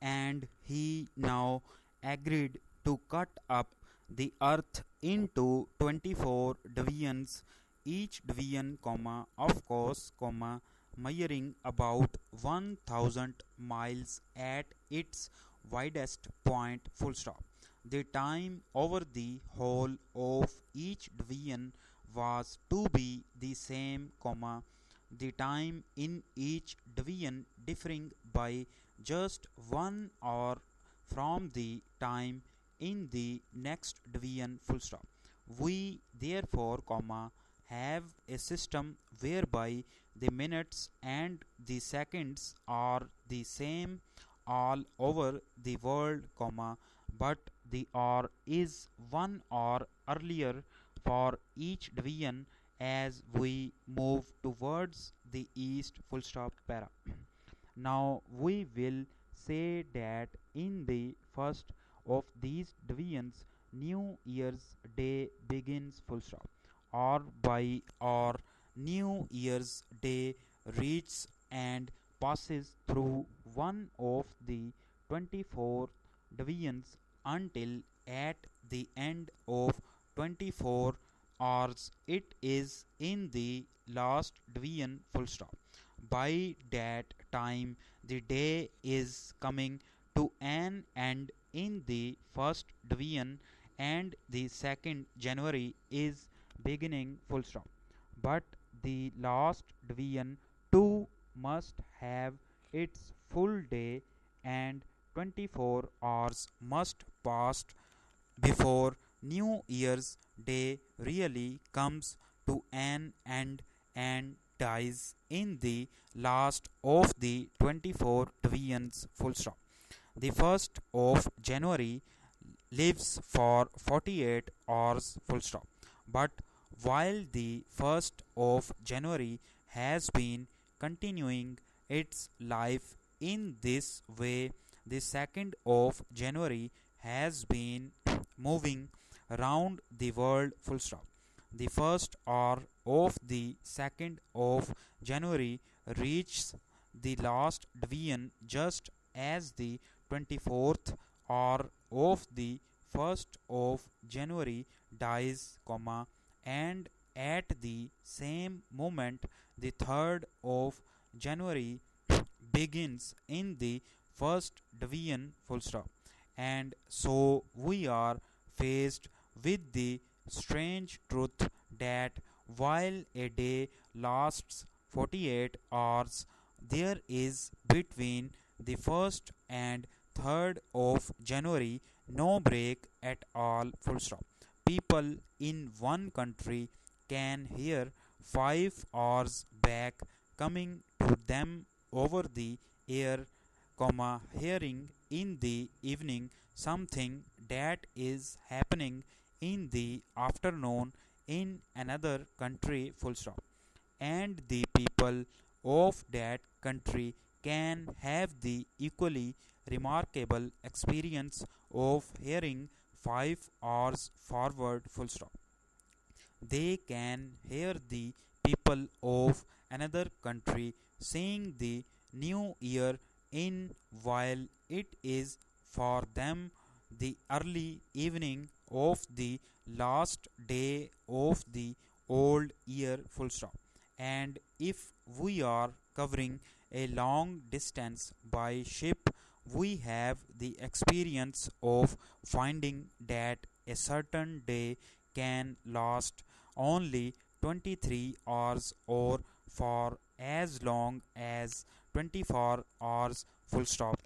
And he now agreed to cut up the earth into 24 divisions, each division, of course, measuring about 1000 miles at its widest point, full stop. The time over the whole of each division was to be the same, the time in each division differing by just 1 hour from the time in the next division, full stop. We therefore, have a system whereby the minutes and the seconds are the same all over the world, but the hour is 1 hour earlier for each division as we move towards the east, full stop, para. Now we will say that in the first of these divisions, New Year's Day begins, full stop, or by or New Year's Day reaches and passes through one of the 24 divisions until at the end of 24 hours it is in the last division, full stop. By that time, the day is coming to an end in the first division, and the second January is beginning, full stop. But the last division too must have its full day, and 24 hours must pass before New Year's Day really comes to an end and dies in the last of the 24 divisions, full stop. The 1st of January lives for 48 hours, full stop. But while the 1st of January has been continuing its life in this way, the 2nd of January has been moving around the world, full stop. The 1st hour of the 2nd of January reaches the last division just as the 24th hour of the 1st of January dies, and at the same moment the 3rd of January begins in the first division, full stop. And so we are faced with the strange truth that while a day lasts 48 hours, there is between the 1st and 3rd of January no break at all, full stop. People in one country can hear 5 hours back coming to them over the air, hearing in the evening something that is happening in the afternoon in another country, full stop. And the people of that country can have the equally remarkable experience of hearing 5 hours forward, full stop. They can hear the people of another country saying the new year in while it is for them the early evening of the last day of the old year, full stop. And if we are covering a long distance by ship, we have the experience of finding that a certain day can last only 23 hours or for as long as 24 hours, full stop.